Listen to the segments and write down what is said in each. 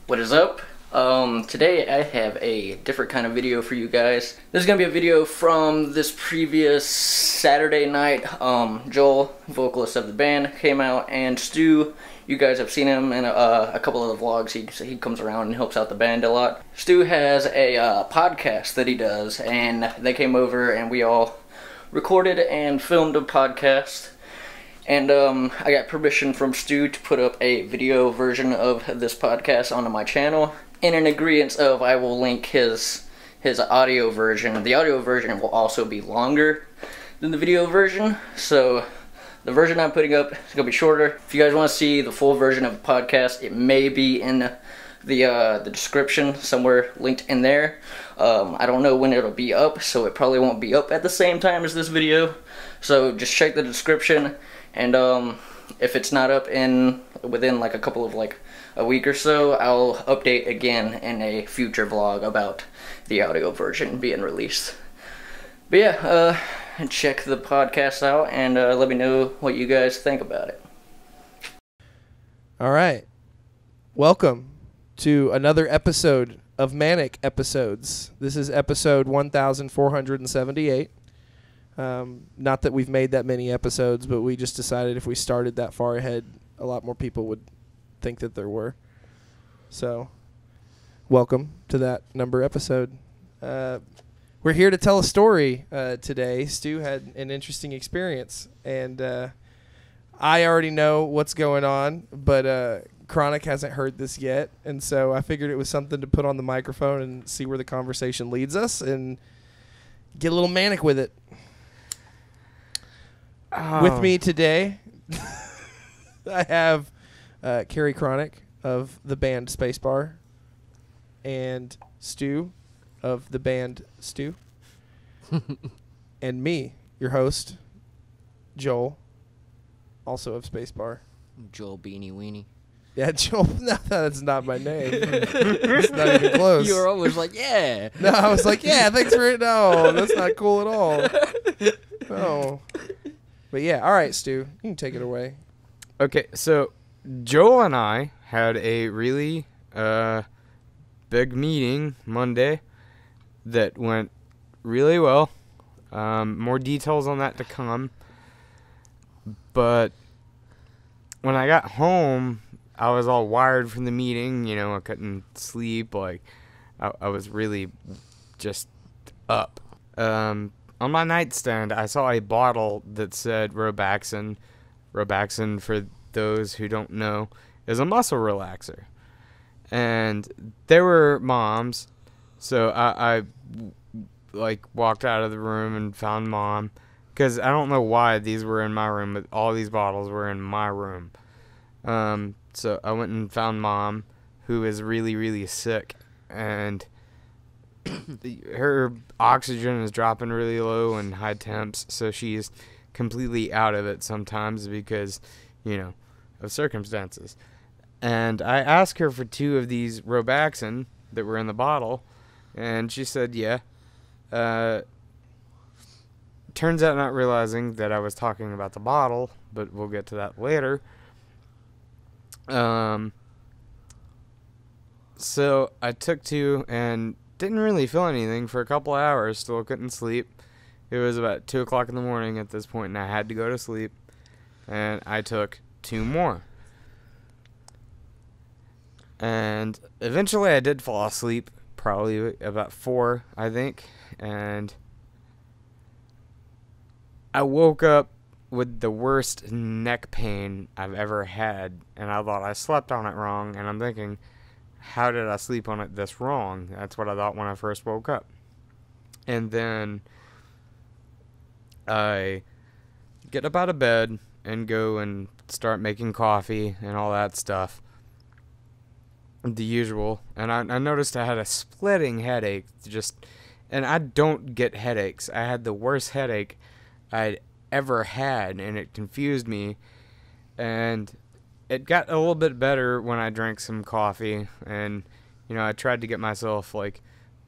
What is up? Today I have a different kind of video for you guys. This is going to be a video from this previous Saturday night. Joel, vocalist of the band, came out, and Stu, you guys have seen him in a couple of the vlogs. He comes around and helps out the band a lot. Stu has a podcast that he does, and they came over and we all recorded and filmed a podcast. And I got permission from Stu to put up a video version of this podcast onto my channel, in an agreement of I will link his audio version. The audio version will also be longer than the video version, so the version I'm putting up is going to be shorter. If you guys want to see the full version of the podcast, it may be in the description, somewhere linked in there. I don't know when it'll be up, so it probably won't be up at the same time as this video, so just check the description. And if it's not up within like a week or so, I'll update again in a future vlog about the audio version being released. But yeah, check the podcast out and let me know what you guys think about it. All right. Welcome to another episode of Manic Episodes. This is episode 1478. Not that we've made that many episodes, but we just decided if we started that far ahead, a lot more people would think that there were. So, welcome to that number episode. We're here to tell a story today. Stu had an interesting experience, and I already know what's going on, but Cronic hasn't heard this yet, and so I figured it was something to put on the microphone and see where the conversation leads us and get a little manic with it. With me today, I have Carrie Cronic of the band Spacebar and Stu of the band Stu and me, your host, Joel, also of Spacebar. Joel Beanie Weenie. Yeah, Joel. No, that's not my name. It's not even close. You were always like, yeah. No, I was like, yeah, thanks for it. No, that's not cool at all. No. But yeah, all right, Stu, you can take it away. Okay, so Joel and I had a really big meeting Monday that went really well. More details on that to come. But when I got home, I was all wired from the meeting. You know, I couldn't sleep. Like, I was really just up. On my nightstand, I saw a bottle that said Robaxin. Robaxin, for those who don't know, is a muscle relaxer. And there were moms, so I walked out of the room and found Mom, because I don't know why these were in my room, but all these bottles were in my room. So I went and found Mom, who is really, really sick, and her oxygen is dropping really low and high temps, so she's completely out of it sometimes because, you know, of circumstances. And I asked her for 2 of these Robaxin that were in the bottle, and she said, yeah. Turns out not realizing that I was talking about the bottle, but we'll get to that later. So I took 2 and didn't really feel anything for a couple hours. Still couldn't sleep. It was about 2 o'clock in the morning at this point, and I had to go to sleep. And I took 2 more. And eventually I did fall asleep, probably about 4, I think. And I woke up with the worst neck pain I've ever had. And I thought I slept on it wrong. And I'm thinking, how did I sleep on it this wrong? That's what I thought when I first woke up. And then I get up out of bed and go and start making coffee and all that stuff. The usual. And I noticed I had a splitting headache. And I don't get headaches. I had the worst headache I'd ever had, and it confused me. And it got a little bit better when I drank some coffee, and, you know, I tried to get myself,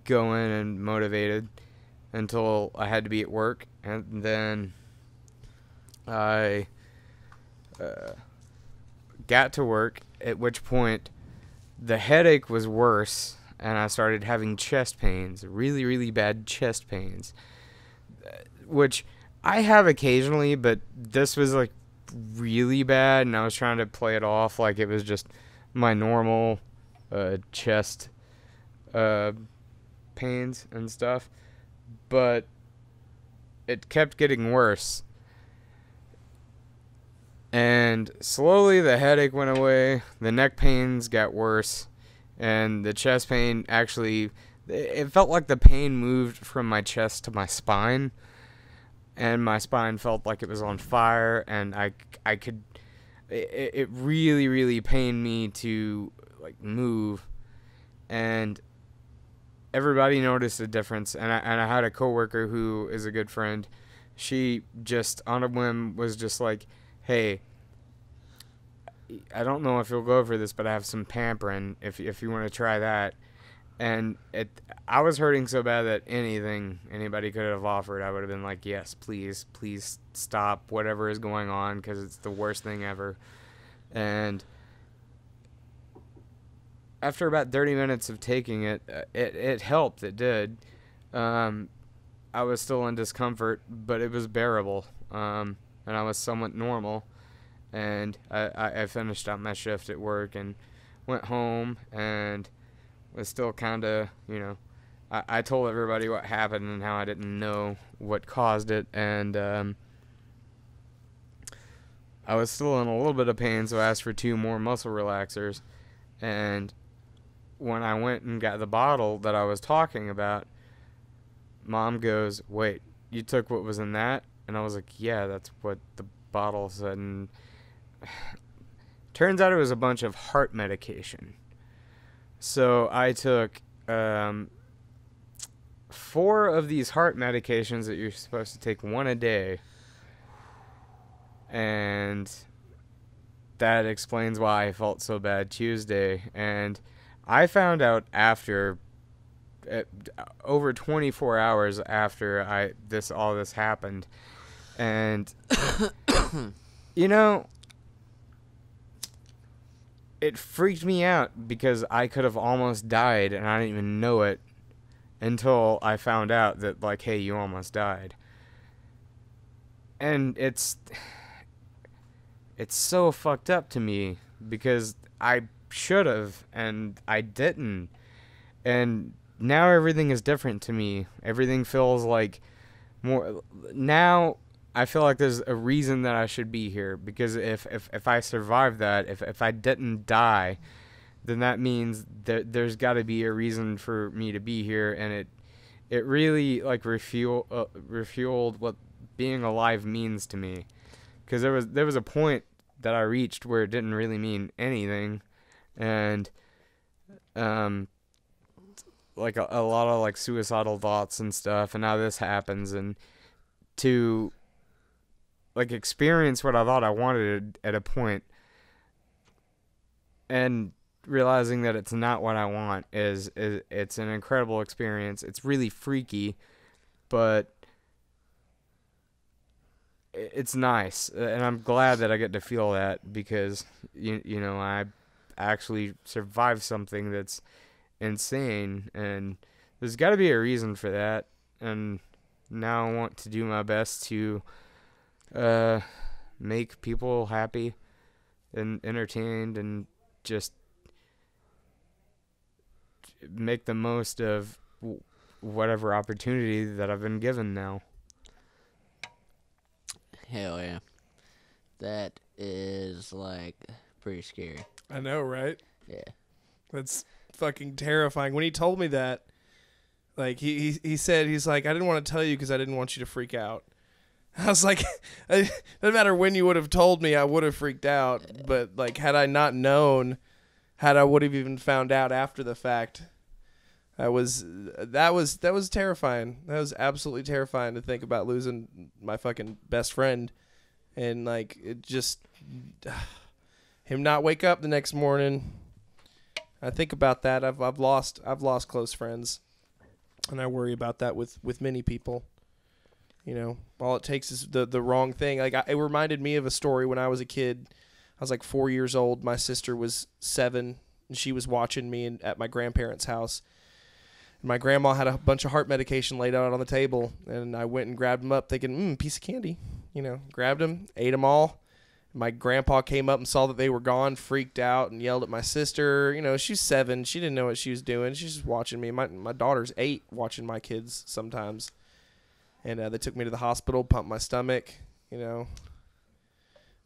going and motivated until I had to be at work, and then I got to work, at which point the headache was worse, and I started having chest pains, really, really bad chest pains, which I have occasionally, but this was like really bad, and I was trying to play it off like it was just my normal chest pains and stuff, but it kept getting worse. And slowly the headache went away, the neck pains got worse, and the chest pain actually, it felt like the pain moved from my chest to my spine, and my spine felt like it was on fire, and I could, it really, really pained me to like move, and everybody noticed a difference, and I had a coworker who is a good friend. She just on a whim was just like, hey, I don't know if you'll go for this, but I have some Pamprin if you want to try that. And I was hurting so bad that anybody could have offered, I would have been like, yes, please stop whatever is going on, because it's the worst thing ever. And after about 30 minutes of taking it, it helped. It did. I was still in discomfort, but it was bearable. And I was somewhat normal. And I finished up my shift at work and went home and was still kind of, I told everybody what happened and how I didn't know what caused it. And I was still in a little bit of pain, so I asked for 2 more muscle relaxers. And when I went and got the bottle that I was talking about, Mom goes, wait, you took what was in that? And I was like, yeah, that's what the bottle said. And turns out it was a bunch of heart medication. So I took 4 of these heart medications that you're supposed to take 1 a day. And that explains why I felt so bad Tuesday. And I found out after over 24 hours after all this happened. And it freaked me out because I could have almost died and I didn't even know it until I found out that, like, hey, you almost died. And it's so fucked up to me because I should have and I didn't. And now everything is different to me. Everything feels like more now. I feel like there's a reason that I should be here, because if I survive that, if I didn't die, then that means that there's got to be a reason for me to be here, and it really like refueled what being alive means to me, because there was a point that I reached where it didn't really mean anything, and like a lot of like suicidal thoughts and stuff, and now this happens, and to like experience what I thought I wanted at a point and realizing that it's not what I want is it's an incredible experience. It's really freaky, but it's nice, and I'm glad that I get to feel that, because I actually survived something that's insane, and there's got to be a reason for that. And now I want to do my best to make people happy and entertained, and just make the most of whatever opportunity that I've been given now. Hell yeah. That is, like, pretty scary. I know, right? Yeah. That's fucking terrifying. When he told me that, like, he said, he's like, I didn't want to tell you because I didn't want you to freak out. I was like, it doesn't matter when you would have told me, I would have freaked out. But, like, had I not known, had I would have even found out after the fact, that was terrifying. That was absolutely terrifying to think about losing my fucking best friend. And, like, it just, him not wake up the next morning. I think about that. I've lost close friends, and I worry about that with many people. All it takes is the wrong thing. Like, it reminded me of a story when I was a kid. I was like 4 years old. My sister was 7, and she was watching me at my grandparents' house. And my grandma had a bunch of heart medication laid out on the table, and I went and grabbed them up thinking, piece of candy. Grabbed them, ate them all. My grandpa came up and saw that they were gone, freaked out, and yelled at my sister. She's 7. She didn't know what she was doing. She's just watching me. My daughter's 8, watching my kids sometimes. And they took me to the hospital, pumped my stomach.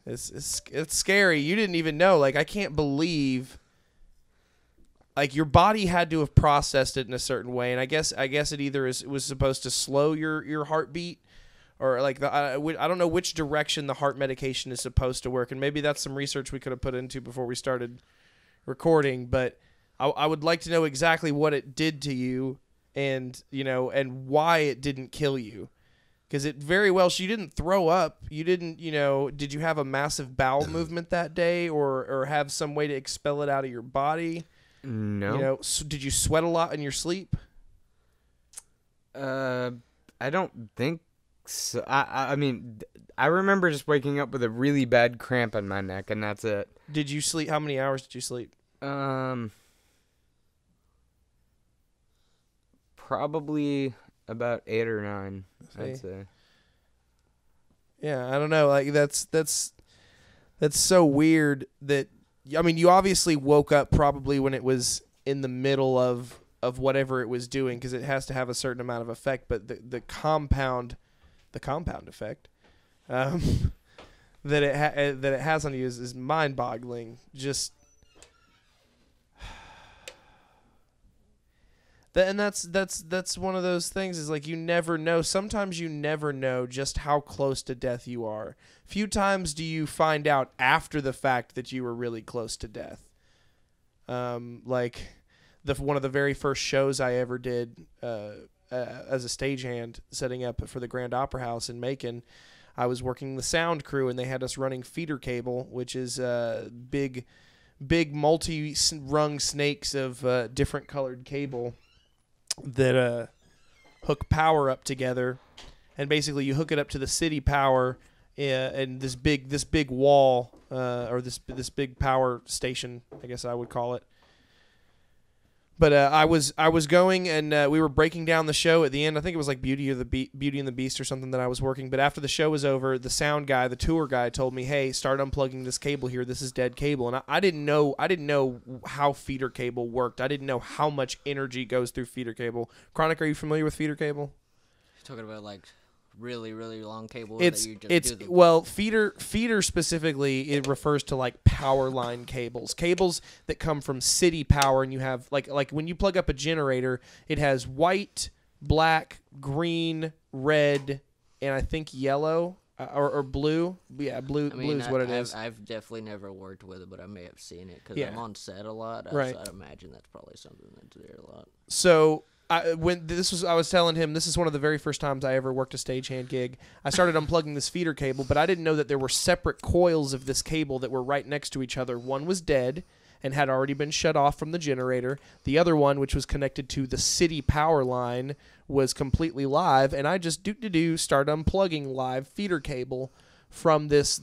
It's scary. You didn't even know. Like, I can't believe. Like, your body had to have processed it in a certain way, and I guess it either was supposed to slow your heartbeat. Or like I don't know which direction the heart medication is supposed to work, and maybe that's some research we could have put into before we started recording. But I would like to know exactly what it did to you, and and why it didn't kill you, because it very well. You didn't throw up. You didn't. Did you have a massive bowel movement that day, or have some way to expel it out of your body? No. Did you sweat a lot in your sleep? I don't think. So, I mean, I remember just waking up with a really bad cramp in my neck, and that's it. Did you sleep? How many hours did you sleep? Probably about 8 or 9. I'd say. Yeah, I don't know. Like that's so weird. That I mean, you obviously woke up probably when it was in the middle of whatever it was doing, because it has to have a certain amount of effect. But the compound effect that it has on you is mind-boggling. Just and that's one of those things, is like, you never know. Sometimes you never know just how close to death you are. Few times do you find out after the fact that you were really close to death. Like one of the very first shows I ever did as a stagehand, setting up for the Grand Opera House in Macon, I was working the sound crew, and they had us running feeder cable, which is big multi-rung snakes of different colored cable that hook power up together, and basically you hook it up to the city power, and this big wall, or this big power station, I guess I would call it. But I was going, and we were breaking down the show at the end. I think it was like Beauty and the Beast or something that I was working. But after the show was over, the sound guy, the tour guy, told me, "Hey, start unplugging this cable here. This is dead cable." And I didn't know how feeder cable worked. I didn't know how much energy goes through feeder cable. Cronic, are you familiar with feeder cable? You're talking about like really, really long cable Well, feeder specifically, it refers to like power line cables that come from city power, and you have like when you plug up a generator, it has white, black, green, red, and I think yellow or blue. Yeah, blue is what it is. I've definitely never worked with it, but I may have seen it because I'm on set a lot. Right. So I'd imagine that's probably something that's there a lot. So I was telling him this is one of the very first times I ever worked a stagehand gig. I started unplugging this feeder cable, but I didn't know that there were separate coils of this cable that were right next to each other. One was dead and had already been shut off from the generator. The other one, which was connected to the city power line, was completely live, and I just started unplugging live feeder cable from this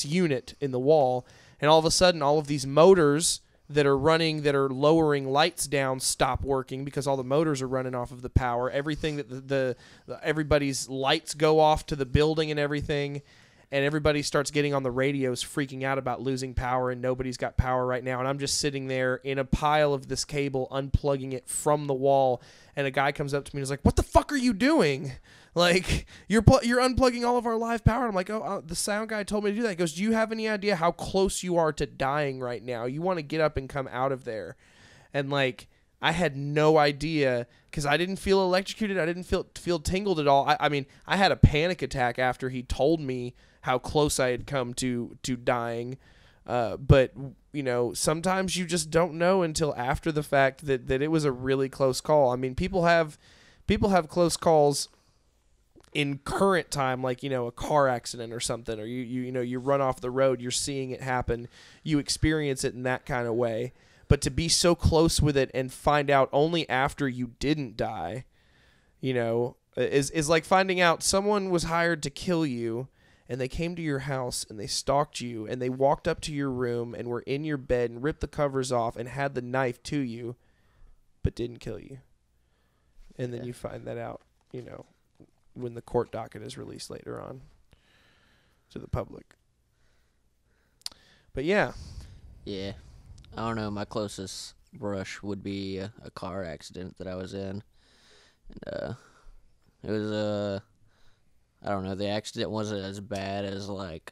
unit in the wall, and all of a sudden all of these motors that are lowering lights down stop working because all the motors are running off of the power. Everything that everybody's lights go off to the building and everything, and everybody starts getting on the radios freaking out about losing power, and nobody's got power right now. And I'm just sitting there in a pile of this cable, unplugging it from the wall, and a guy comes up to me and is like, "What the fuck are you doing? Like, you're unplugging all of our live power." I'm like, "Oh, the sound guy told me to do that." He goes, "Do you have any idea how close you are to dying right now? You want to get up and come out of there." And like, I had no idea because I didn't feel electrocuted. I didn't feel tingled at all. I mean, I had a panic attack after he told me how close I had come to dying. But sometimes you just don't know until after the fact that it was a really close call. I mean, people have close calls in current time, like, a car accident or something, or you run off the road, you're seeing it happen, you experience it in that kind of way. But to be so close with it and find out only after you didn't die, is like finding out someone was hired to kill you, and they came to your house and they stalked you and they walked up to your room and were in your bed and ripped the covers off and had the knife to you, but didn't kill you. And then you find that out, when the court docket is released later on to the public. But yeah. Yeah. I don't know. My closest brush would be a car accident that I was in. And it was I don't know. The accident wasn't as bad as, like,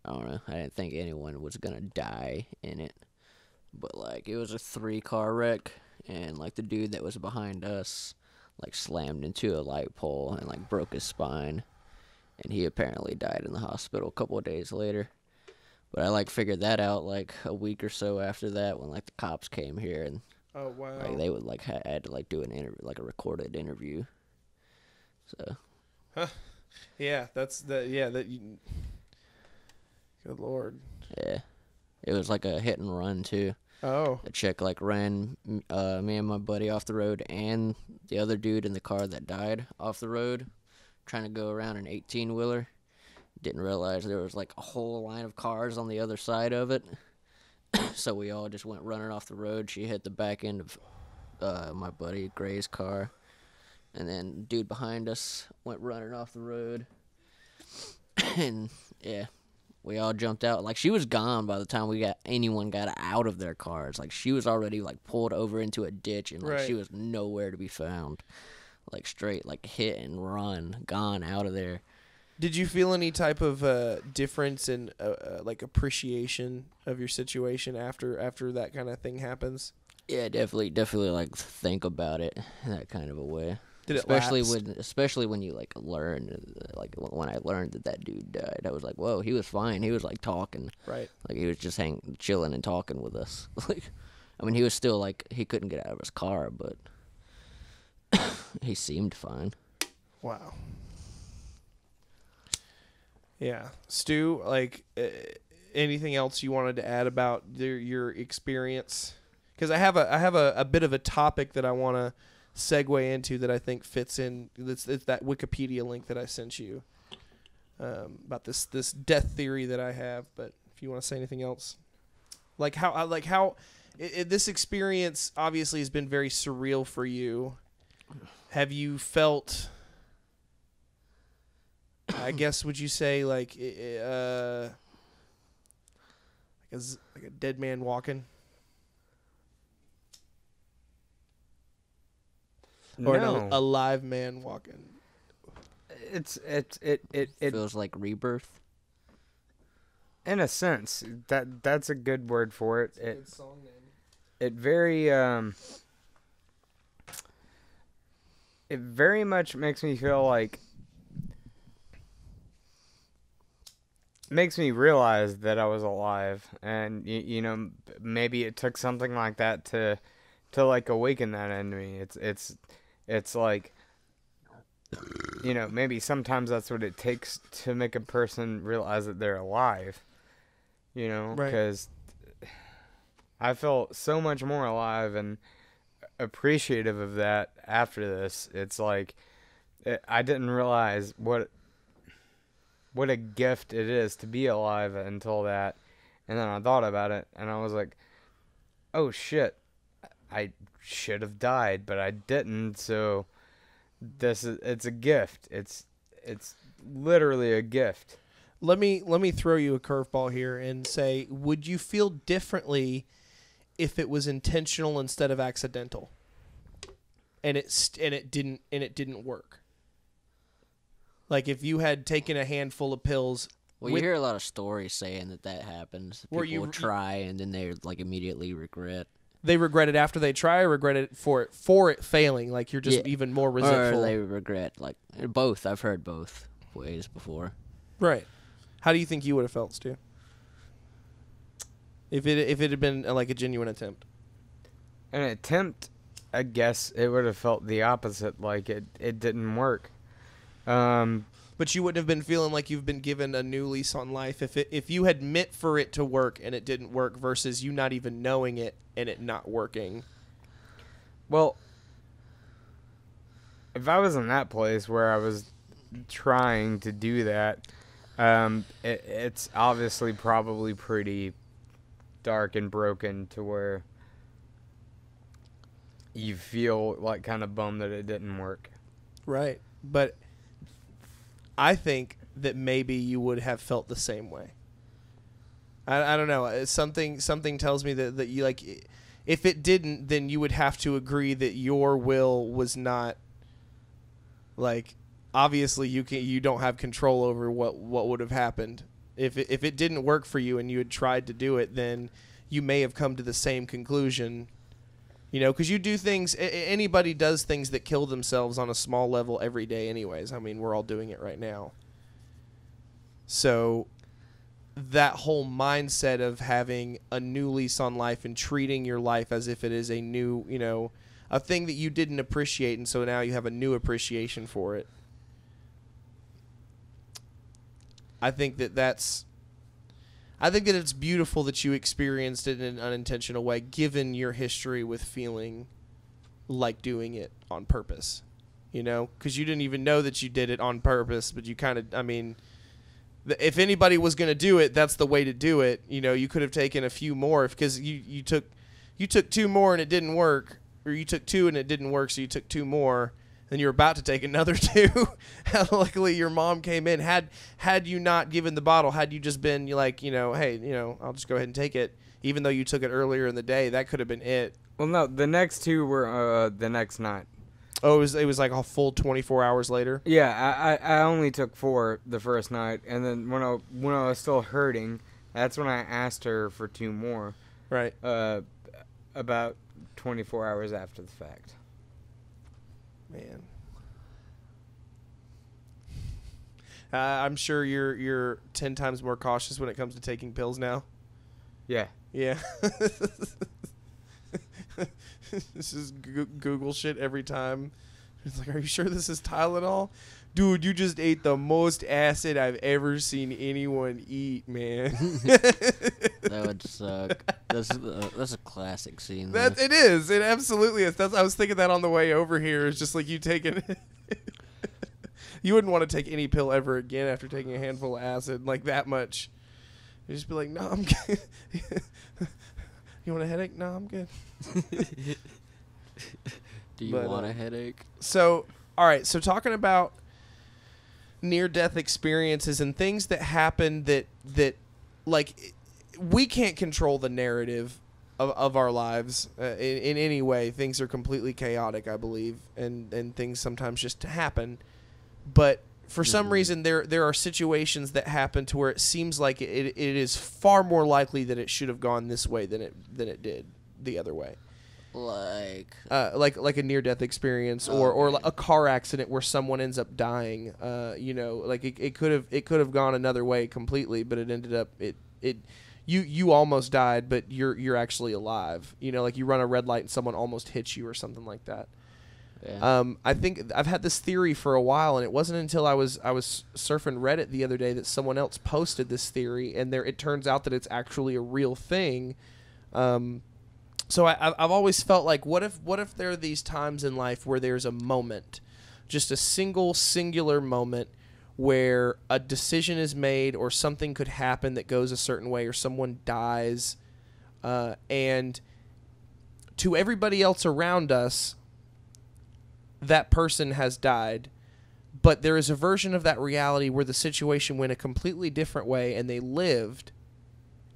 I don't know. I didn't think anyone was going to die in it. But, like, it was a 3-car wreck. And, like, the dude that was behind us, like, slammed into a light pole and, like, broke his spine. And he apparently died in the hospital a couple of days later. But I, like, figured that out, like, a week or so after that when, like, the cops came here. And, oh, wow. like, they would, like, had to, like, do an interview, like, a recorded interview. So... Huh. Yeah, good Lord. Yeah. It was like a hit and run, too. Oh. The chick, like, ran me and my buddy off the road and the other dude in the car that died off the road trying to go around an 18-wheeler. Didn't realize there was, like, a whole line of cars on the other side of it. So we all just went running off the road. She hit the back end of my buddy Gray's car. And then dude behind us went running off the road. And, yeah, we all jumped out. Like, she was gone by the time anyone got out of their cars. Like, she was already, like, pulled over into a ditch, and, like, she was nowhere to be found. Like, straight, like, hit and run, gone out of there. Did you feel any type of difference in, like, appreciation of your situation after that kind of thing happens? Yeah, definitely, like, think about it in that kind of a way. Did it especially when you, like, learn, like, when I learned that dude died, I was like, whoa, he was fine. He was, like, talking. Right. Like, he was just chilling and talking with us. Like, I mean, he was still, like, he couldn't get out of his car, but he seemed fine. Wow. Yeah. Stu, like, anything else you wanted to add about your experience? Because I have a bit of a topic that I want to segue into that I think fits in. It's that Wikipedia link that I sent you about this death theory that I have. But if you want to say anything else, how this experience obviously has been very surreal for you. Have you felt, I guess, would you say like a dead man walking? Or no. a live man walking? It feels like rebirth. In a sense, that's a good word for it. Good song name. It very much makes me feel like, makes me realize that I was alive, and maybe it took something like that to like awaken that in me. It's like, maybe sometimes that's what it takes to make a person realize that they're alive, because I felt so much more alive and appreciative of that after this. It's like, I didn't realize what a gift it is to be alive until that. And then I thought about it and I was like, oh shit, I should have died, but I didn't. So it's a gift. It's literally a gift. Let me throw you a curveball here and say, would you feel differently if it was intentional instead of accidental? And it didn't work. Like if you had taken a handful of pills. Well, you hear a lot of stories saying that happens. People will try and then they like immediately regret. They regret it after they try, or regret it for it failing. Like you're just even more resentful. Or they regret both. I've heard both ways before. Right. How do you think you would have felt, Stu? If it had been like a genuine attempt? An attempt, I guess it would have felt the opposite. Like it didn't work. But you wouldn't have been feeling like you've been given a new lease on life if you had meant for it to work and it didn't work versus you not even knowing it and it not working. Well, if I was in that place where I was trying to do that, It's obviously probably pretty dark and broken to where you feel like kind of bummed that it didn't work. Right. But I think that maybe you would have felt the same way. I don't know. Something tells me that you like, if it didn't, then you would have to agree that your will was not, like, obviously you don't have control over what would have happened. If it didn't work for you and you had tried to do it, then you may have come to the same conclusion. You know, because you do things, anybody does things that kill themselves on a small level every day anyways. I mean, we're all doing it right now. So that whole mindset of having a new lease on life and treating your life as if it is a new, you know, a thing that you didn't appreciate, and so now you have a new appreciation for it. I think that it's beautiful that you experienced it in an unintentional way, given your history with feeling like doing it on purpose, you know, because you didn't even know that you did it on purpose, but you kind of, I mean, if anybody was going to do it, that's the way to do it. You know, you could have taken a few more because you took 2 more and it didn't work, or you took 2 and it didn't work, so you took 2 more. Then you're about to take another 2. Luckily, your mom came in. Had you not given the bottle, had you just been like, you know, hey, you know, I'll just go ahead and take it, even though you took it earlier in the day, that could have been it. Well, no, the next 2 were the next night. Oh, it was like a full 24 hours later? Yeah, I only took 4 the first night, and then when I was still hurting, that's when I asked her for 2 more. Right. About 24 hours after the fact. Man. I'm sure you're 10 times more cautious when it comes to taking pills now. Yeah. Yeah. This is Google shit every time. It's like, are you sure this is Tylenol? Dude, you just ate the most acid I've ever seen anyone eat, man. That would suck. That's a classic scene. It is. It absolutely is. I was thinking that on the way over here. It's just like you taking. You wouldn't want to take any pill ever again after taking a handful of acid like that much. You just be like, no, I'm good. You want a headache? No, I'm good. Do you want a headache? So, all right. So talking about near-death experiences and things that happen that like, we can't control the narrative of our lives in any way. Things are completely chaotic, I believe, and things sometimes just happen. But for some reason, there are situations that happen to where it seems like it is far more likely that it should have gone this way than it did the other way. Like a near-death experience, or a car accident where someone ends up dying. You know, like it could have gone another way completely, but it ended up you almost died, but you're actually alive. You know, like you run a red light and someone almost hits you or something like that. Yeah. I think I've had this theory for a while, and it wasn't until I was surfing Reddit the other day that someone else posted this theory, and it turns out that it's actually a real thing. So I've always felt like, what if there are these times in life where there's a moment, just a singular moment, where a decision is made or something could happen that goes a certain way or someone dies, and to everybody else around us, that person has died, but there is a version of that reality where the situation went a completely different way and they lived.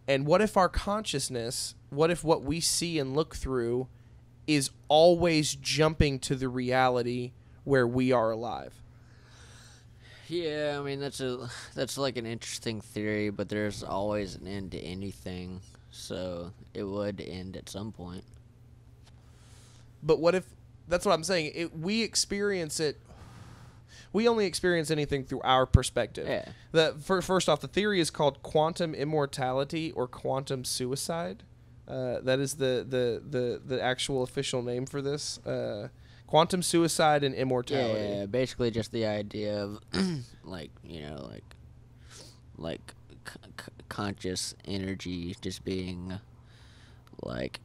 And what if our consciousness, what if what we see and look through is always jumping to the reality where we are alive? Yeah, I mean, that's like an interesting theory, but there's always an end to anything, so it would end at some point. But what if, that's what I'm saying, we experience it, we only experience anything through our perspective. Yeah. First off, the theory is called quantum immortality or quantum suicide. That is the actual official name for this. Quantum suicide and immortality. Yeah, basically just the idea of, conscious energy just being, like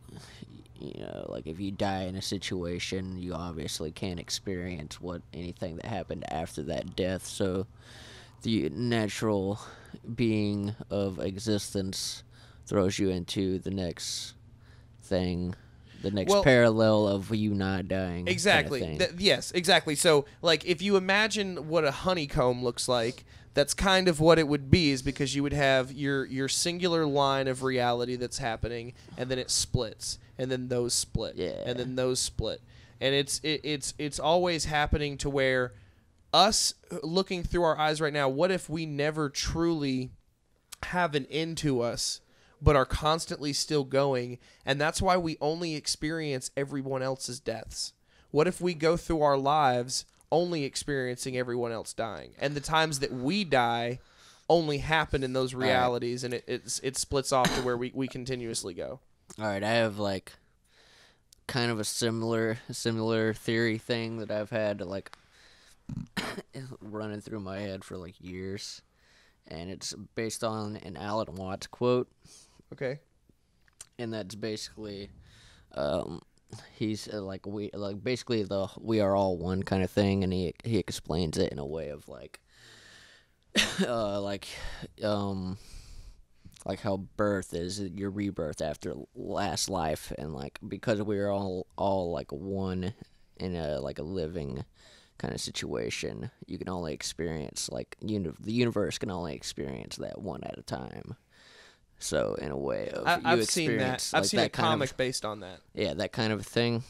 if you die in a situation, you obviously can't experience anything that happened after that death. So the natural being of existence throws you into the next thing, the next parallel of you not dying. Exactly. Kind of thing. Yes, exactly. So, like, if you imagine what a honeycomb looks like, that's kind of what it would be, is because you would have your singular line of reality that's happening, and then it splits, and then those split, and then those split. And it's always happening to where us looking through our eyes right now, what if we never truly have an end to us, but are constantly still going, and that's why we only experience everyone else's deaths? What if we go through our lives only experiencing everyone else dying, and the times that we die only happen in those realities, and it splits off to where we continuously go? All right, I have like kind of a similar theory thing that I've had like running through my head for like years, and it's based on an Alan Watts quote. Okay. And that's basically, he's basically the "we are all one" kind of thing, and he explains it in a way of like how birth is your rebirth after last life, and like because we are all like one in a like a living kind of situation, you can only experience like the universe can only experience that one at a time. So in a way of I've seen that. I've seen a comic based on that. Yeah, that kind of thing.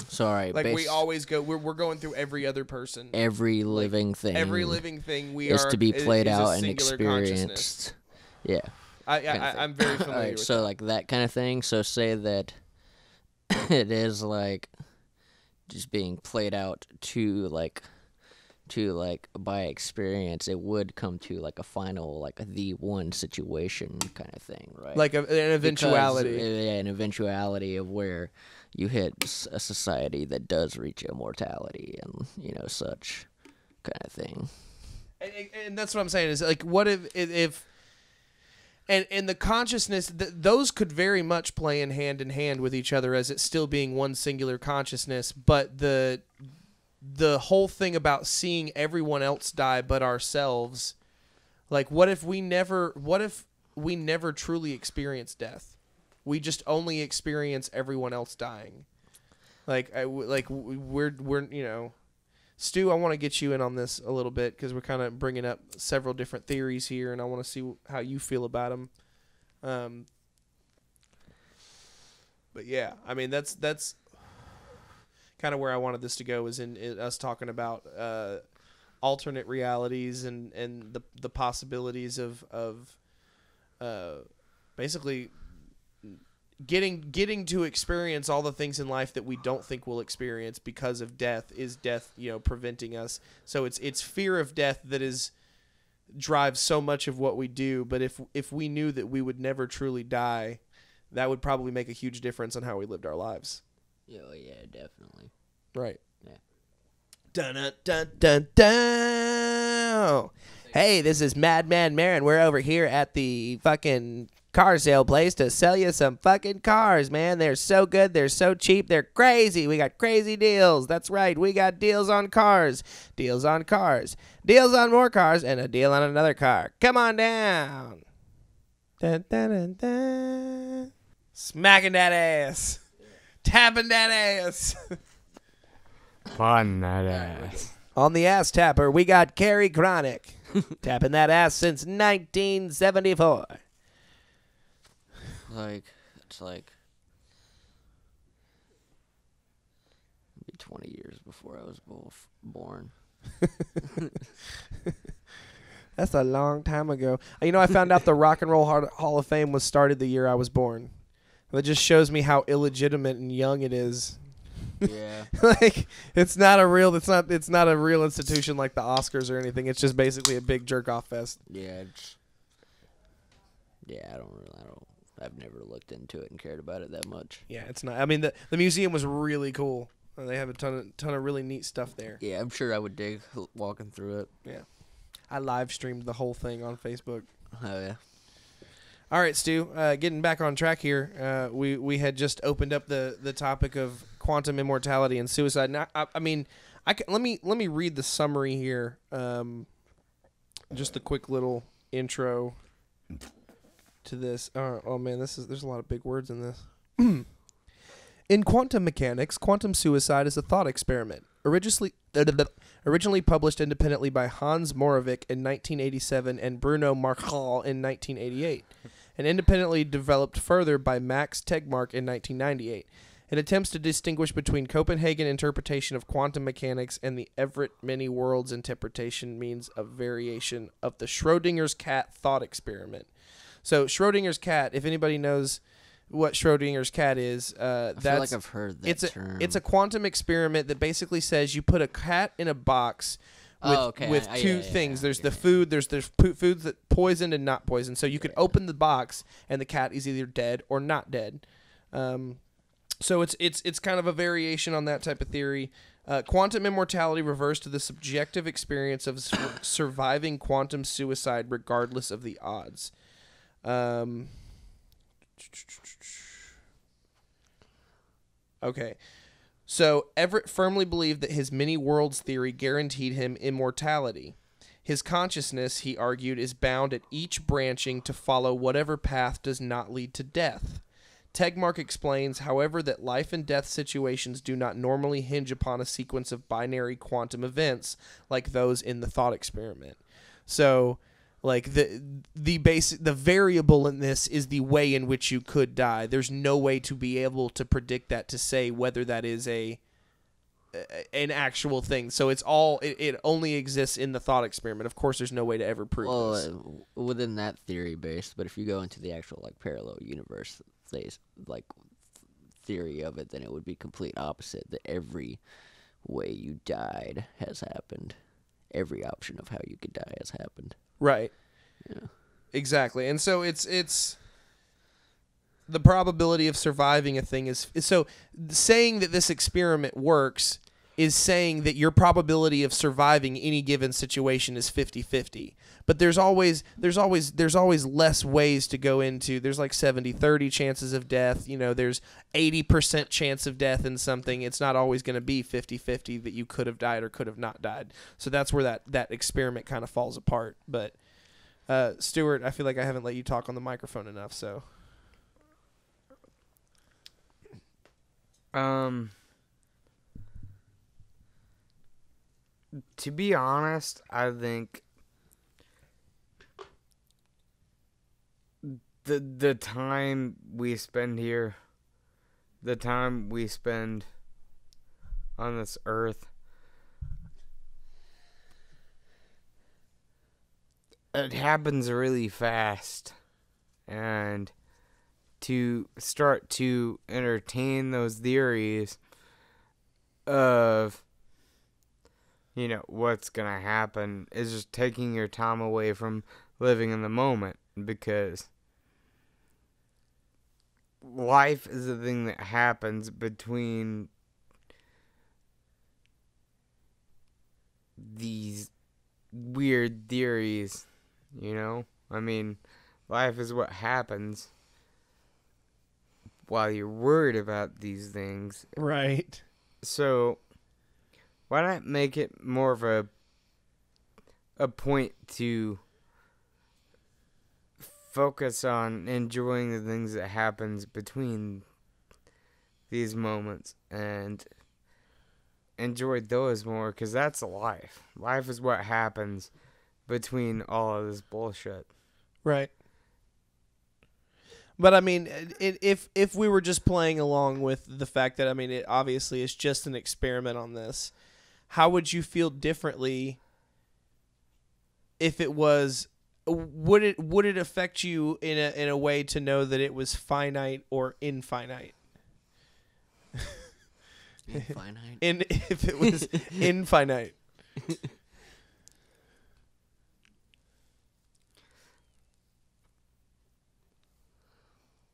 So all right, like we always go. We're going through every other person. Every living thing. Every living thing is to be played out and experienced. Yeah. I'm very familiar with so that. like that kind of thing. So say that it is like just being played out to by experience, it would come to like a final, like the one situation kind of thing, right? Like an eventuality. An eventuality of where you hit a society that does reach immortality and such kind of thing. And that's what I'm saying is like, what if and the consciousness, those could very much play in hand with each other as it still being one singular consciousness, but the whole thing about seeing everyone else die but ourselves, like what if we never truly experience death? We just only experience everyone else dying. We're Stu, I want to get you in on this a little bit because we're kind of bringing up several different theories here, and I want to see how you feel about them. But yeah, I mean that's kind of where I wanted this to go, is in us talking about alternate realities and the possibilities of basically getting to experience all the things in life that we don't think we'll experience because of death. Is death preventing us? So it's fear of death that drives so much of what we do. But if we knew that we would never truly die, that would probably make a huge difference on how we lived our lives. Oh, yeah, definitely. Right. Yeah. Dun dun dun dun. Hey, this is Madman Marin. We're over here at the fucking car sale place to sell you some fucking cars, man. They're so good. They're so cheap. They're crazy. We got crazy deals. That's right. We got deals on cars. Deals on cars. Deals on more cars. And a deal on another car. Come on down. Dun, dun, dun, dun. Smacking that ass. Tapping that ass. Fun that ass. On the ass tapper, we got Carrie Cronic. Tapping that ass since 1974. It's like maybe 20 years before I was born. That's a long time ago. I found out the Rock and Roll Hall of Fame was started the year I was born. That just shows me how illegitimate and young it is. Yeah. It's not a real institution like the Oscars or anything. It's just basically a big jerk off fest. Yeah. I've never looked into it and cared about it that much. Yeah, it's not. I mean, the museum was really cool. They have a ton of really neat stuff there. Yeah, I'm sure I would dig walking through it. Yeah. I live streamed the whole thing on Facebook. Oh, yeah. All right, Stu, getting back on track here, we had just opened up the topic of quantum immortality and suicide. Now, let me read the summary here just a quick little intro to this. Oh man, there's a lot of big words in this. In quantum mechanics, quantum suicide is a thought experiment. Originally published independently by Hans Moravec in 1987 and Bruno Marchal in 1988, and independently developed further by Max Tegmark in 1998. It attempts to distinguish between Copenhagen interpretation of quantum mechanics and the Everett many worlds interpretation means a variation of the Schrodinger's cat thought experiment. So Schrodinger's cat, if anybody knows what Schrodinger's cat is, I feel like I've heard that term. It's a quantum experiment that basically says you put a cat in a box with two things. There's the food. There's foods that poisoned and not poisoned. So you can open the box and the cat is either dead or not dead. So it's kind of a variation on that type of theory. Quantum immortality refers to the subjective experience of surviving quantum suicide regardless of the odds. Okay. So Everett firmly believed that his many worlds theory guaranteed him immortality. His consciousness, he argued, is bound at each branching to follow whatever path does not lead to death. Tegmark explains, however, that life and death situations do not normally hinge upon a sequence of binary quantum events like those in the thought experiment. So, like the variable in this is the way in which you could die. There's no way to be able to predict that, to say whether that is an actual thing. So it only exists in the thought experiment. Of course, there's no way to ever prove this. Within that theory base, but if you go into the actual like parallel universe theory of it, then it would be complete opposite. That every way you died has happened. Every option of how you could die has happened. Right. Yeah. Exactly. And so it's the probability of surviving a thing is so saying that this experiment works is saying that your probability of surviving any given situation is 50-50. But there's always less ways to go into. There's like 70-30 chances of death. You know, there's 80% chance of death in something. It's not always going to be 50-50 that you could have died or could have not died. So that's where that experiment kind of falls apart. But Stuart, I feel like I haven't let you talk on the microphone enough, so to be honest, I think the time we spend here, the time we spend on this earth, it happens really fast. And to start to entertain those theories of, you know, what's going to happen is just taking your time away from living in the moment, because life is the thing that happens between these weird theories, you know? I mean, life is what happens while you're worried about these things. right. So why not make it more of a point to focus on enjoying the things that happens between these moments and enjoy those more, because that's life. Life is what happens between all of this bullshit. Right. But I mean, if we were just playing along with the fact that, I mean, it obviously is just an experiment on this, how would you feel differently if it was? Would it affect you in a way to know that it was finite or infinite? Infinite? If it was infinite.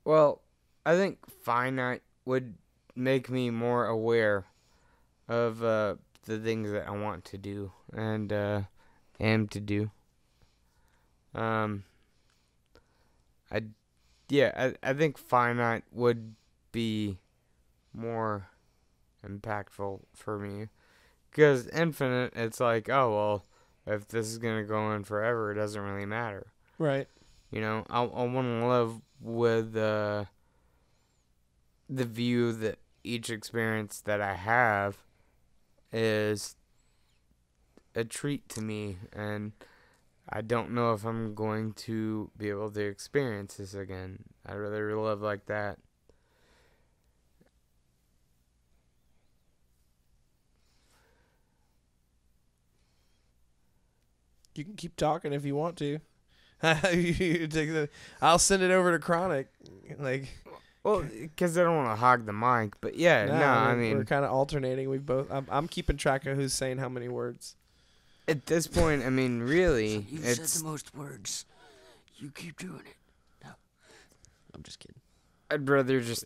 Well, I think finite would make me more aware of the things that I want to do and am to do. I think finite would be more impactful for me, because infinite, it's like, oh well, if this is gonna go on forever, it doesn't really matter. Right. You know, I want to live with the view that each experience that I have is a treat to me, and I don't know if I'm going to be able to experience this again. I'd rather live like that. You can keep talking if you want to. I'll send it over to Cronic. Like, well, because I don't want to hog the mic, but yeah, no, I mean, we're kind of alternating. We both. I'm keeping track of who's saying how many words. At this point, I mean, really, You said the most words. You keep doing it. No, I'm just kidding. I'd rather just,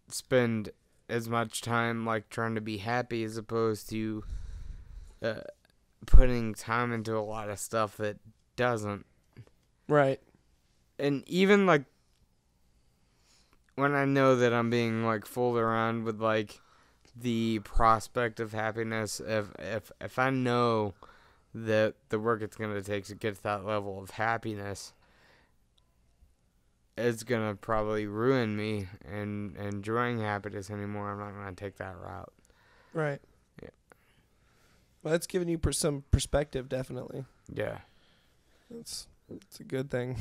spend as much time like trying to be happy as opposed to putting time into a lot of stuff that doesn't. Right. And even like when I know that I'm being like fooled around with like the prospect of happiness, if I know that the work it's gonna take to get to that level of happiness, it's gonna probably ruin me and enjoying happiness anymore. I'm not gonna take that route. Right. Yeah. Well, that's giving you some perspective, definitely. Yeah. It's a good thing.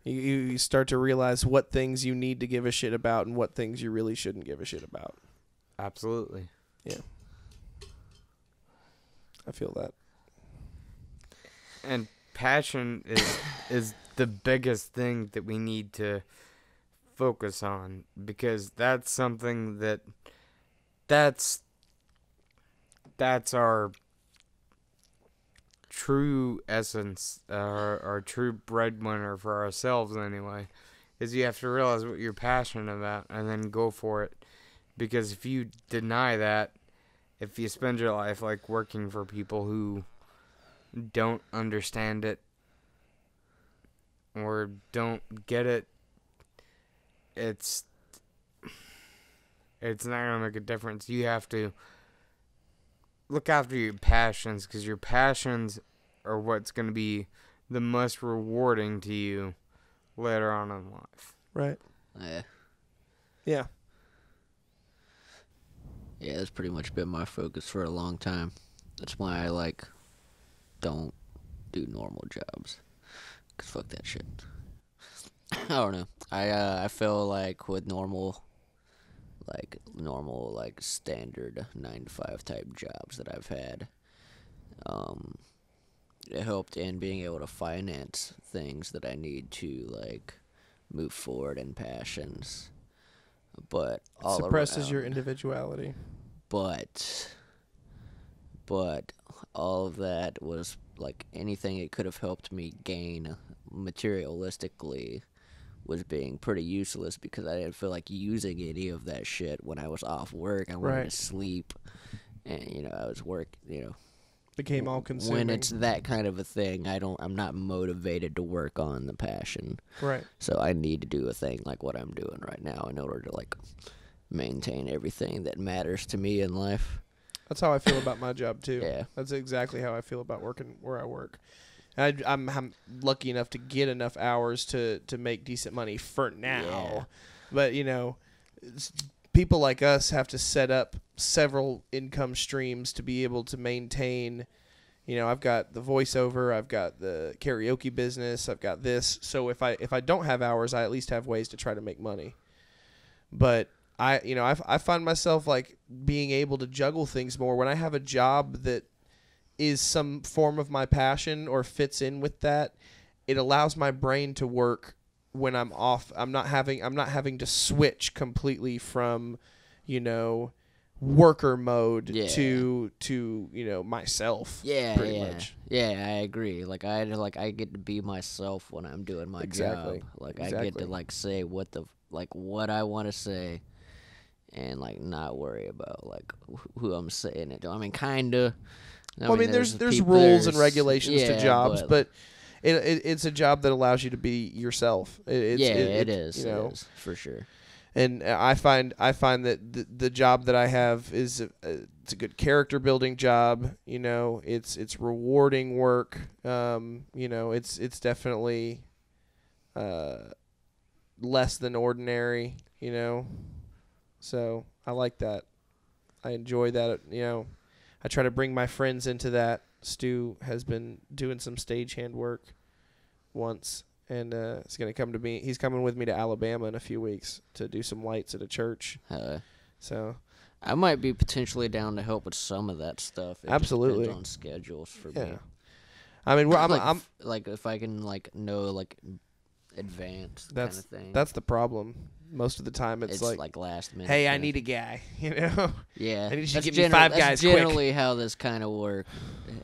You start to realize what things you need to give a shit about and what things you really shouldn't give a shit about. Absolutely. Yeah. I feel that. And passion is the biggest thing that we need to focus on, because that's something that's our true essence, our true breadwinner for ourselves anyway, is you have to realize what you're passionate about and then go for it. Because if you deny that, if you spend your life like working for people who don't understand it or don't get it, it's not gonna make a difference. You have to look after your passions, because your passions are what's gonna be the most rewarding to you later on in life. Right. Yeah. Yeah. Yeah, that's pretty much been my focus for a long time. That's why I don't do normal jobs, 'cause fuck that shit. I don't know. I feel like with normal standard 9 to 5 type jobs that I've had, it helped in being able to finance things that I need to move forward in passions. But all suppresses around, your individuality. But all of that was anything it could have helped me gain materialistically was being pretty useless, because I didn't feel like using any of that shit when I was off work. I wanted to sleep, and I was Became all consuming. when it's that kind of a thing, I'm not motivated to work on the passion. Right. So I need to do a thing like what I'm doing right now in order to maintain everything that matters to me in life. That's how I feel about my job too. Yeah. That's exactly how I feel about working where I work. I'm lucky enough to get enough hours to make decent money for now. Yeah. But people like us have to set up several income streams to be able to maintain. I've got the voiceover, I've got the karaoke business, I've got this. So if I don't have hours, I at least have ways to try to make money. But I find myself being able to juggle things more when I have a job that is some form of my passion or fits in with that. It allows my brain to work when I'm off. I'm not having to switch completely from, worker mode to myself. Yeah, pretty much. Yeah, I agree. I get to be myself when I'm doing my job. I get to say what I want to say, and not worry about who I'm saying it to. I mean, kinda. I mean, there's rules and regulations to jobs, but it's a job that allows you to be yourself. It is. It is for sure. And I find that the job that I have is it's a good character building job. You know, it's rewarding work. You know, it's definitely less than ordinary. You know, so I like that. I enjoy that. You know, I try to bring my friends into that. Stu has been doing some stagehand work once, and he's gonna come to me. He's coming with me to Alabama in a few weeks to do some lights at a church. So I might be potentially down to help with some of that stuff. It absolutely just depends on schedules for me. I mean, I'm like if I can know advanced kind of thing. That's the problem. Most of the time, it's like last minute. Hey, I need a guy. You know. Yeah. I need you to give me 5 guys That's generally how this kind of work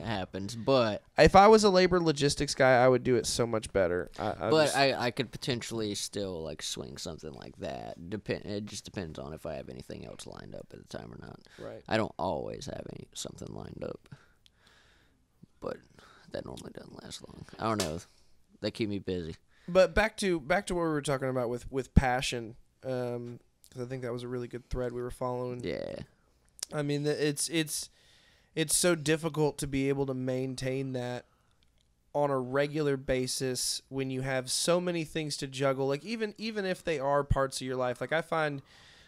happens. But if I was a labor logistics guy, I would do it so much better. I could potentially still swing something like that. It just depends on if I have anything else lined up at the time or not. Right. I don't always have something lined up, but that normally doesn't last long. I don't know. They keep me busy. But back to what we were talking about with passion, because I think that was a really good thread we were following. Yeah. I mean, it's so difficult to be able to maintain that on a regular basis when you have so many things to juggle. Like even if they are parts of your life, like I find,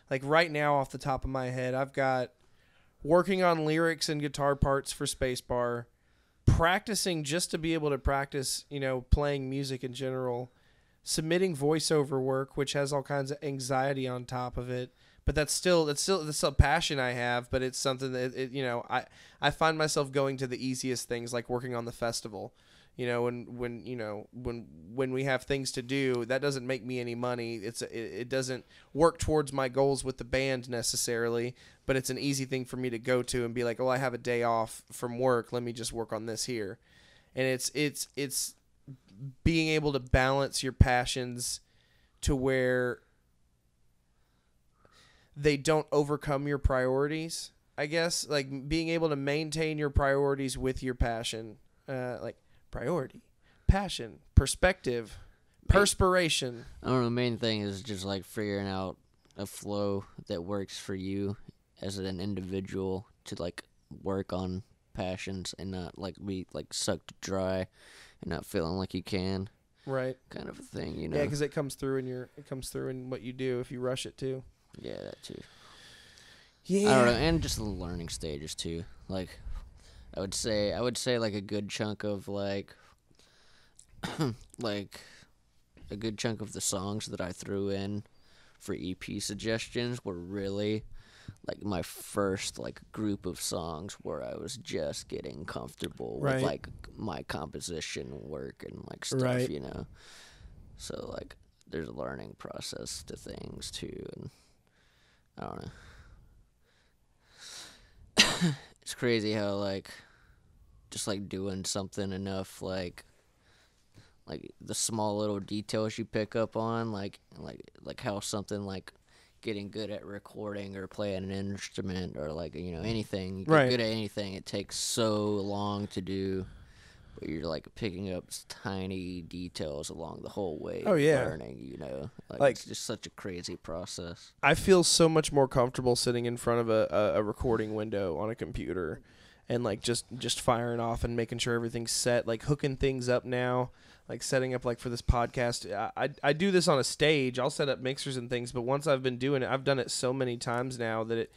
like right now off the top of my head, I've got working on lyrics and guitar parts for Spacebar, practicing just to be able to practice, you know, playing music in general, submitting voiceover work, which has all kinds of anxiety on top of it. But that's still a passion I have, but it's something that, you know, I find myself going to the easiest things, like working on the festival. You know, when we have things to do, that doesn't make me any money. It doesn't work towards my goals with the band necessarily, but it's an easy thing for me to go to and be like, oh, I have a day off from work. Let me just work on this here. And it's being able to balance your passions to where they don't overcome your priorities, I guess. Like being able to maintain your priorities with your passion, priority, passion, perspective, perspiration. I don't know. The main thing is just figuring out a flow that works for you as an individual to work on passions and not be sucked dry and not feeling like you can. Right. Kind of a thing, you know. Yeah, because it comes through in what you do if you rush it too. Yeah, that too. Yeah. I don't know, and just the learning stages too. I would say a good chunk of a good chunk of the songs that I threw in for EP suggestions were really my first group of songs where I was just getting comfortable with my composition work and stuff, you know. So there's a learning process to things too, and I don't know. It's crazy how just doing something enough the small little details you pick up on like how something getting good at recording or playing an instrument or anything, you get good at anything, it takes so long to do, but you're picking up tiny details along the whole way. Oh yeah, learning, you know, it's just such a crazy process. I feel so much more comfortable sitting in front of a recording window on a computer and just firing off and making sure everything's set, hooking things up now, setting up for this podcast. I do this on a stage. I'll set up mixers and things, but once I've been doing it, I've done it so many times now that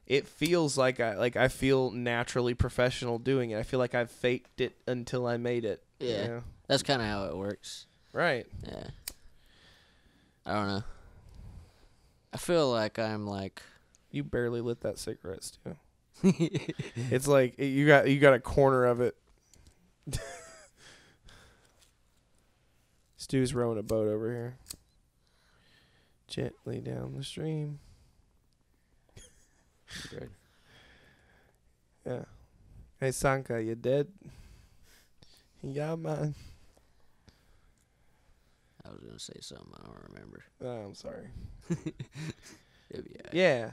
it feels like I feel naturally professional doing it. I feel like I've faked it until I made it. Yeah, you know? That's kind of how it works. Right. Yeah. I don't know. I feel like I'm You barely lit that cigarette, Stu. It's you got a corner of it. Stu's rowing a boat over here. Gently down the stream. Good. Yeah. Hey, Sanka, you dead? Yeah, man. I was going to say something. I don't remember. Oh, I'm sorry. Yeah. Yeah.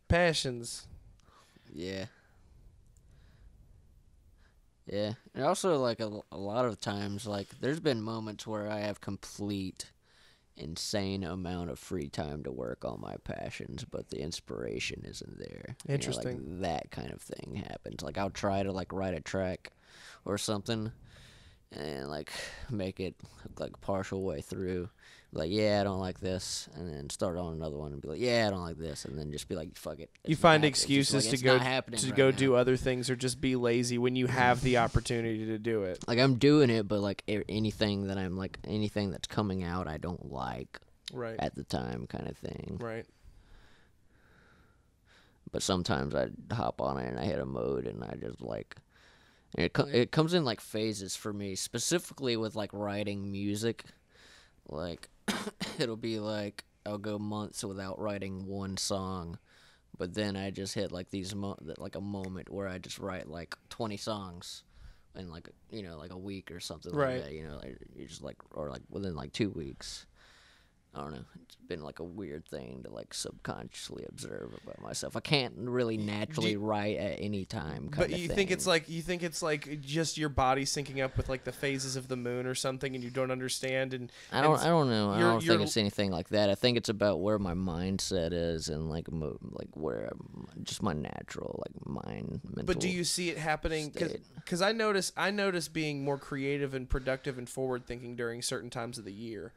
Passions. Yeah. Yeah. And also, a lot of times, there's been moments where I have complete insane amount of free time to work on my passions, but the inspiration isn't there. Interesting. You know, like that kind of thing happens. Like I'll try to like write a track or something and like make it like partial way through. Like, yeah, I don't like this, and then start on another one and be like, yeah, I don't like this, and then just be like, fuck it. You find excuses to go right do other things or just be lazy when you have the opportunity to do it. Like I'm doing it, but like anything that's coming out, I don't like at the time, kind of thing. Right. But sometimes I hop on it and I hit a mode and I just like. It comes in like phases for me, specifically with like writing music. Like, it'll be like I'll go months without writing one song, but then I just hit like like a moment where I just write like 20 songs in like like a week or something like that. Like, you just like or like within like 2 weeks. I don't know. It's been like a weird thing to like subconsciously observe about myself. I can't really naturally write at any time. But you think it's like just your body syncing up with like the phases of the moon or something, and you don't understand. And I don't know. I don't think it's anything like that. I think it's about where my mindset is and like where just my natural like mind. Mental but do you see it happening? Because I notice being more creative and productive and forward thinking during certain times of the year.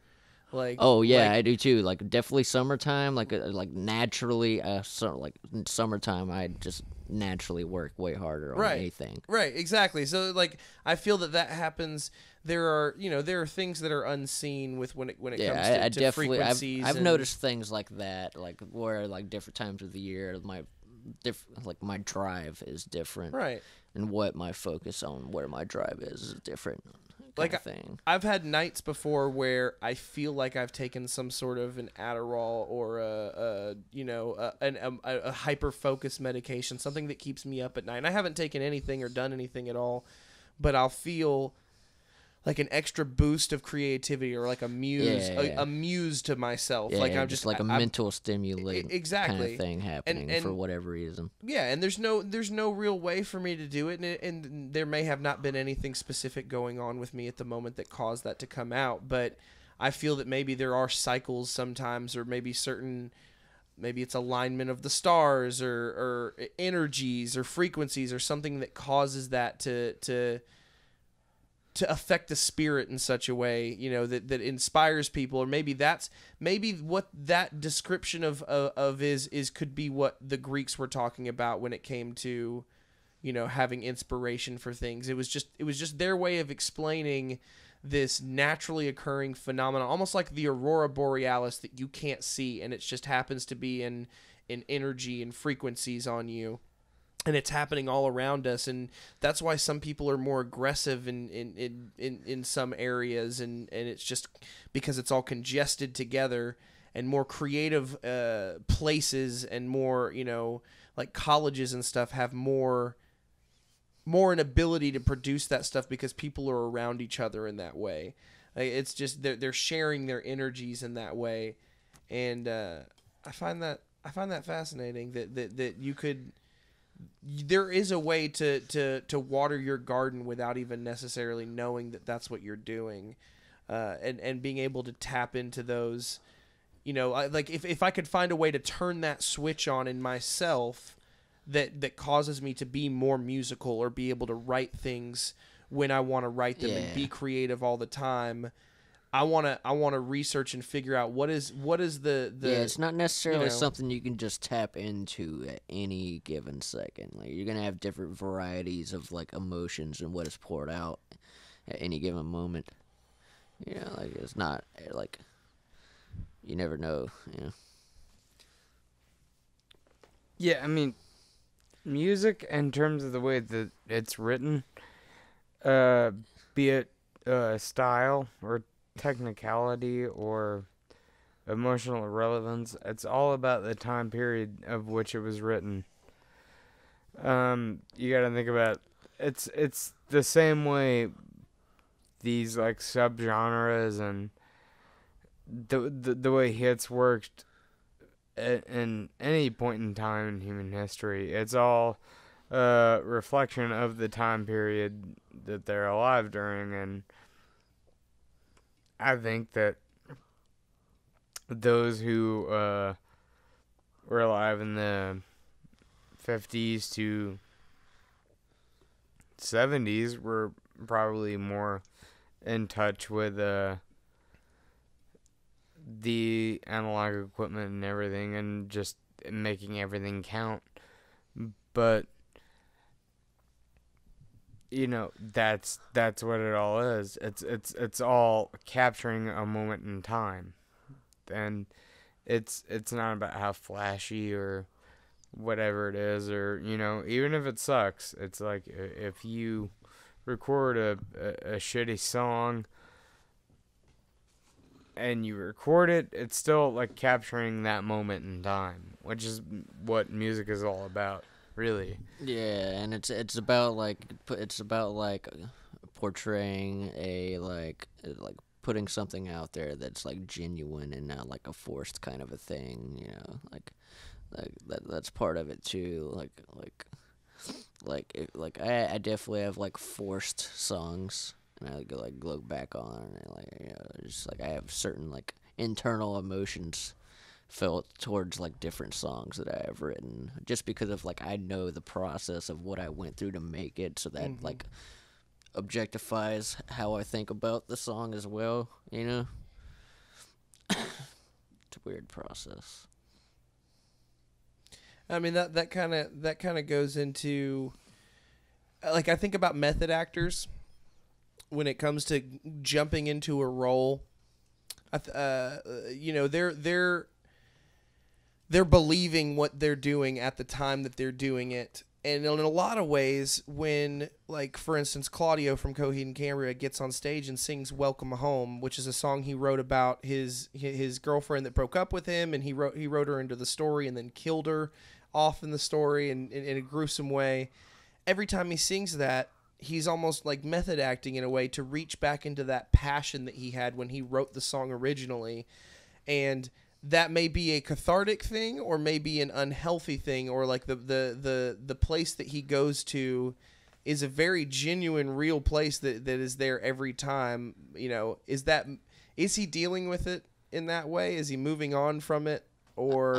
Like, oh yeah, I do too. Like definitely summertime. Like naturally, summertime, I just naturally work way harder on anything. Right, exactly. So like, I feel that happens. There are things that are unseen with when it comes to frequencies. I've noticed things like that, like where like different times of the year, my drive is different, right, and what my focus on where my drive is different. Like I've had nights before where I feel like I've taken some sort of an Adderall or a hyper focus medication, something that keeps me up at night. And I haven't taken anything or done anything at all, but I'll feel like an extra boost of creativity or like a muse to myself. Like I'm just like a mental stimulating exactly kind of thing happening and for whatever reason. Yeah, and there's no real way for me to do it, and there may have not been anything specific going on with me at the moment that caused that to come out, but I feel that maybe there are cycles sometimes, or maybe it's alignment of the stars or energies or frequencies or something that causes that to affect the spirit in such a way, that inspires people, or maybe what that description of is could be what the Greeks were talking about when it came to, having inspiration for things. It was just their way of explaining this naturally occurring phenomenon, almost like the aurora borealis that you can't see, and it just happens to be in energy and frequencies on you. And it's happening all around us, and that's why some people are more aggressive in some areas, and it's just because it's all congested together, and more creative places and more, like colleges and stuff have more an ability to produce that stuff because people are around each other in that way. It's just they're sharing their energies in that way, and I find that fascinating that you could. There is a way to water your garden without even necessarily knowing that that's what you're doing, and being able to tap into those, like if I could find a way to turn that switch on in myself that causes me to be more musical or be able to write things when I want to write them and be creative all the time. I want to research and figure out what is the it's not necessarily something you can just tap into at any given second. Like you're gonna have different varieties of like emotions and what is poured out at any given moment. Like it's not like you never know. Yeah, I mean, music in terms of the way that it's written, be it style or technicality or emotional relevance, it's all about the time period of which it was written. You gotta think about it's the same way these like subgenres and the way hits worked in any point in time in human history. It's all reflection of the time period that they're alive during, and I think that those who were alive in the 50s to 70s were probably more in touch with the analog equipment and everything, and just making everything count. But that's what it all is. It's all capturing a moment in time, and it's not about how flashy or whatever it is, or even if it sucks. It's like, if you record a shitty song and you record it, it's still like capturing that moment in time, which is what music is all about, really. Yeah, and it's about portraying a like putting something out there that's like genuine and not like a forced kind of a thing, that's part of it too. I definitely have like forced songs, and I look back on and just like I have certain like internal emotions felt towards like different songs that I have written, just because of like I know the process of what I went through to make it, so that like objectifies how I think about the song as well. It's a weird process. I mean, that kind of goes into, like, I think about method actors when it comes to jumping into a role. They're believing what they're doing at the time that they're doing it. And in a lot of ways, when, like, for instance, Claudio from Coheed and Cambria gets on stage and sings Welcome Home, which is a song he wrote about his girlfriend that broke up with him, and he wrote her into the story and then killed her off in the story in a gruesome way. Every time he sings that, he's almost like method acting in a way to reach back into that passion that he had when he wrote the song originally. And that may be a cathartic thing, or maybe an unhealthy thing, or like the place that he goes to is a very genuine, real place that is there every time. Is he dealing with it in that way? Is he moving on from it? Or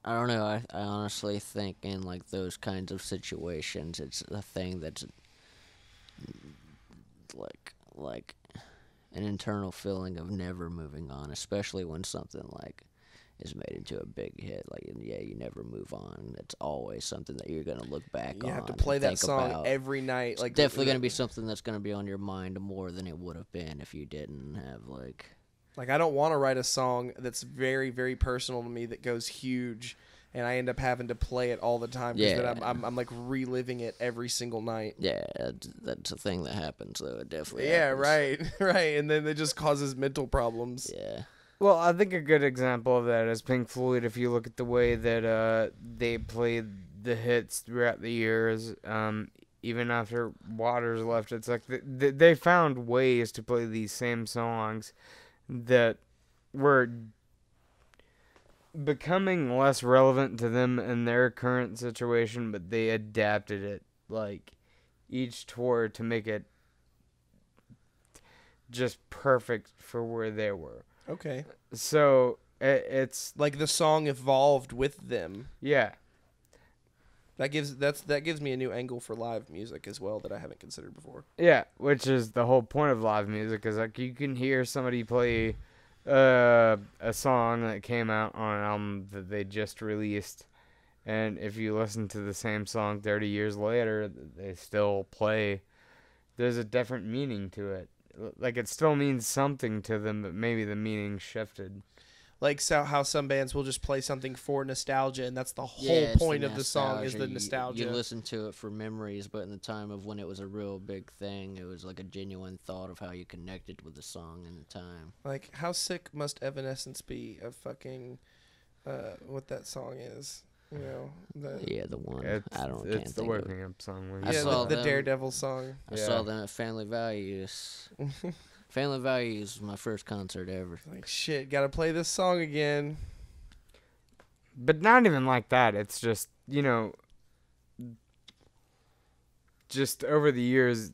I don't know. I honestly think in like those kinds of situations, it's a thing that's like an internal feeling of never moving on, especially when something like is made into a big hit. Like, yeah, you never move on. It's always something that you're gonna look back on. You have to play that song about. every night. It's like definitely gonna be something that's gonna be on your mind more than it would have been if you didn't have like. Like, I don't want to write a song that's very, very personal to me that goes huge, and I end up having to play it all the time because then I'm like reliving it every single night. Yeah, that's a thing that happens, though. It definitely happens. Right, and then it just causes mental problems. Yeah. Well, I think a good example of that is Pink Floyd. If you look at the way that they played the hits throughout the years, even after Waters left, it's like they found ways to play these same songs that were becoming less relevant to them in their current situation, but they adapted it, like, each tour to make it just perfect for where they were. Okay. So it's like the song evolved with them. Yeah. That gives me a new angle for live music as well that I haven't considered before. Yeah, which is the whole point of live music, is like you can hear somebody play a song that came out on an album that they just released, and if you listen to the same song 30 years later, they still play. There's a different meaning to it. Like, it still means something to them, but maybe the meaning shifted. Like, so how some bands will just play something for nostalgia, and that's the whole point of the song is the nostalgia. You listen to it for memories, but in the time of when it was a real big thing, it was like a genuine thought of how you connected with the song in the time. Like, how sick must Evanescence be of fucking what that song is? You know, the one. It's the Waking Up song. The Daredevil song. I saw them at Family Values. Family Values was my first concert ever. Like, shit, gotta play this song again. But not even like that. It's just, just over the years,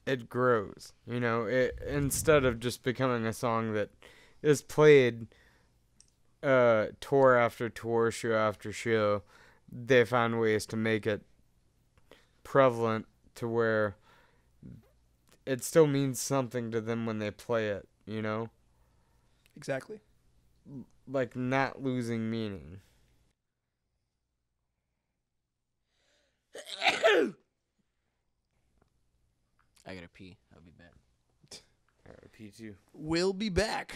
it grows. Instead of just becoming a song that is played tour after tour, show after show, they found ways to make it prevalent to where it still means something to them when they play it, you know? Exactly. Like, not losing meaning. I gotta pee. I'll be back. Alright, P2. We'll be back.